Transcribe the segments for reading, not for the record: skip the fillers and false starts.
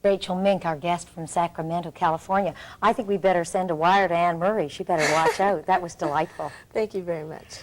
Rachel Minke, our guest from Sacramento, California. I think we better send a wire to Anne Murray. She better watch out. That was delightful. Thank you very much.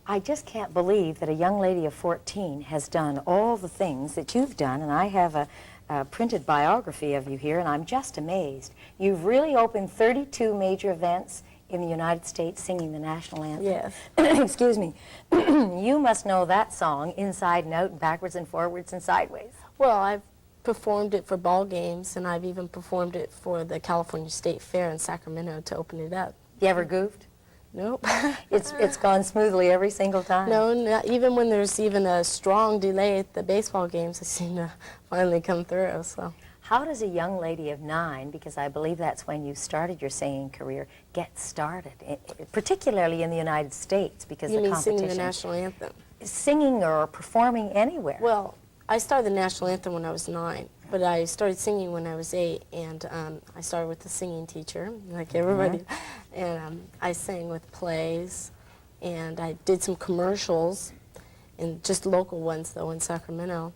I just can't believe that a young lady of 14 has done all the things that you've done, and I have a printed biography of you here, and I'm just amazed. You've really opened 32 major events in the United States singing the national anthem. Yes. Excuse me. You must know that song inside and out and backwards and forwards and sideways. Well, I've performed it for ball games, and I've even performed it for the California State Fair in Sacramento to open it up. You ever goofed? Nope. It's gone smoothly every single time. No, not even when there's even a strong delay at the baseball games, I seem to finally come through. So, how does a young lady of 9, because I believe that's when you started your singing career, get started, particularly in the United States, because you the mean competition? singing the national anthem? Singing or performing anywhere. Well, I started the national anthem when I was 9, but I started singing when I was 8, and I started with a singing teacher, like everybody, and I sang with plays, and I did some commercials, and just local ones though in Sacramento.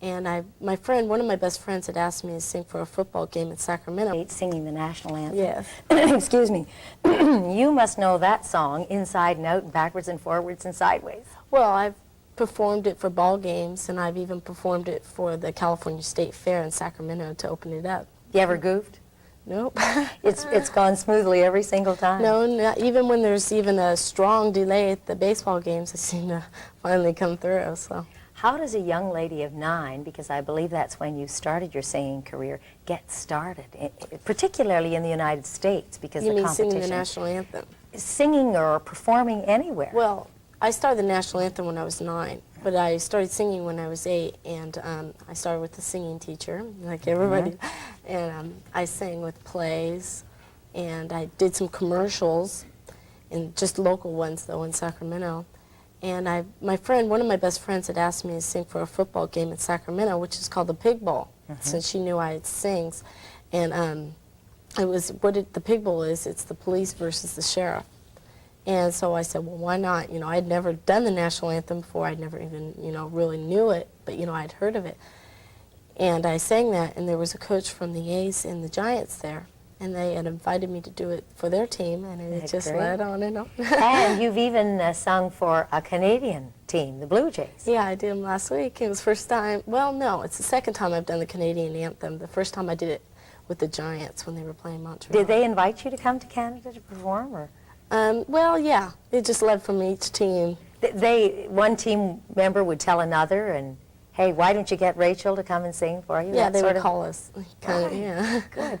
And one of my best friends had asked me to sing for a football game in Sacramento. Singing the national anthem. Yes. Excuse me. You must know that song inside and out and backwards and forwards and sideways. Well, I've performed it for ball games, and I've even performed it for the California State Fair in Sacramento to open it up. You ever goofed? Nope. It's gone smoothly every single time. No, not even when there's even a strong delay at the baseball games, I seem to finally come through. So, how does a young lady of 9, because I believe that's when you started your singing career, get started, particularly in the United States, because you the mean competition? singing the national anthem? Singing or performing anywhere. Well, I started the national anthem when I was 9, but I started singing when I was 8, and I started with a singing teacher, like everybody, and I sang with plays, and I did some commercials, and just local ones though in Sacramento. And one of my best friends had asked me to sing for a football game in Sacramento, which is called the Pig Bowl, since she knew I had sings, and the Pig Bowl is, it's the police versus the sheriff. And so I said, well, why not? You know, I'd never done the national anthem before. I'd never even, really knew it, but, I'd heard of it. And I sang that, and there was a coach from the A's and the Giants there, and they had invited me to do it for their team, and it just led on and on. And you've even sung for a Canadian team, the Blue Jays. Yeah, I did them last week. It was the first time, well, no, it's the second time I've done the Canadian anthem. The first time I did it with the Giants when they were playing Montreal. Did they invite you to come to Canada to perform, or? Well, yeah, it just led from each team. One team member would tell another, and hey, why don't you get Rachel to come and sing for you? Yeah, they would call us. Yeah. Good.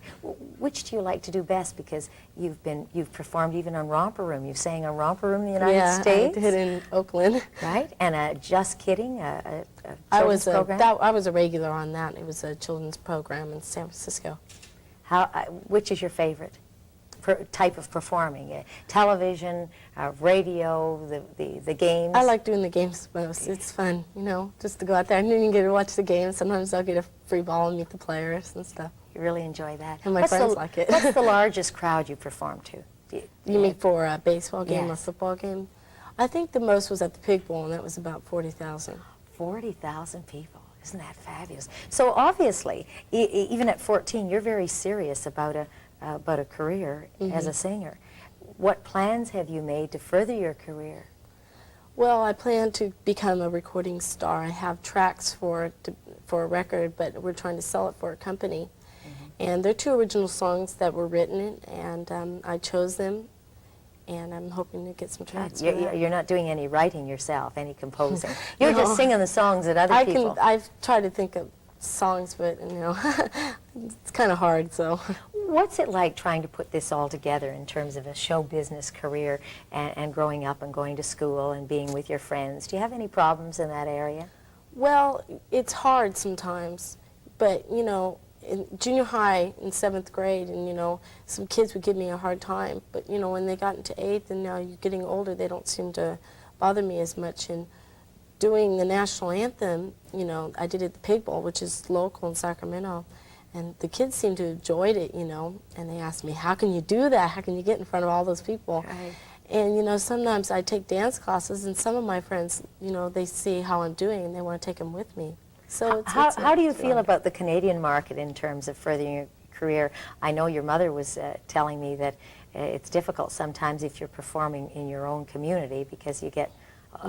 Which do you like to do best? Because you've performed even on Romper Room. You sang on Romper Room in the United States. Yeah, I did in Oakland. Right, and Just Kidding, a children's program. I was a regular on that. It was a children's program in San Francisco. Which is your favorite type of performing? Television, radio, the games? I like doing the games most. It's fun, just to go out there. And then you get to watch the games. Sometimes I'll get a free ball and meet the players and stuff. You really enjoy that. And my friends like it. What's the largest crowd you performed to? You mean for a baseball game or Yes. football game? I think the most was at the Pig Bowl, and that was about 40,000. 40,000 people. Isn't that fabulous? So obviously, even at 14, you're very serious about a career as a singer. What plans have you made to further your career? Well, I plan to become a recording star. I have tracks for a record, but we're trying to sell it for a company. And they're 2 original songs that were written, and I chose them, and I'm hoping to get some tracks for that. You're not doing any writing yourself, any composing. You're just singing the songs that other people. I've tried to think of songs, but it's kind of hard. So, what's it like trying to put this all together in terms of a show business career and growing up and going to school and being with your friends? Do you have any problems in that area? Well, it's hard sometimes, but in junior high in 7th grade, and some kids would give me a hard time, but when they got into 8th and now you're getting older, they don't seem to bother me as much. And doing the national anthem, I did it at the Pig Bowl, which is local in Sacramento, and the kids seemed to have enjoyed it, and they asked me, how can you do that? How can you get in front of all those people? Right. And sometimes I take dance classes, and some of my friends, they see how I'm doing and they want to take them with me. So it's How do you not feel wrong. about the Canadian market in terms of furthering your career? I know your mother was telling me that it's difficult sometimes if you're performing in your own community because you get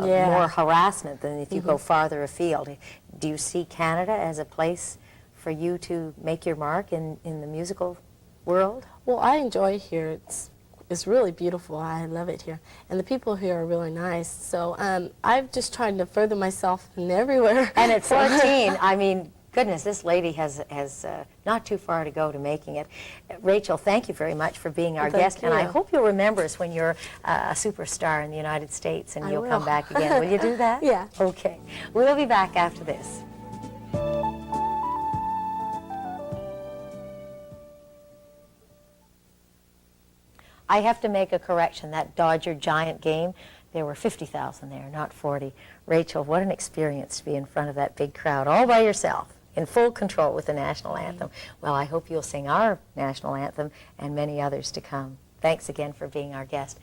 Yeah. more harassment than if you go farther afield. Do you see Canada as a place for you to make your mark in the musical world? Well, I enjoy here. It's really beautiful. I love it here, and the people here are really nice. So I've just tried to further myself in everywhere. And at 14, I mean, goodness, this lady has not too far to go to making it. Rachel, thank you very much for being our Well, thank guest, and I you. hope you'll remember us when you're a superstar in the United States and I you'll will. come back again. Will you do that? Yeah. Okay. We'll be back after this. I have to make a correction. That Dodger Giant game, there were 50,000 there, not 40. Rachel, what an experience to be in front of that big crowd all by yourself, in full control with the national anthem. Well, I hope you'll sing our national anthem and many others to come. Thanks again for being our guest.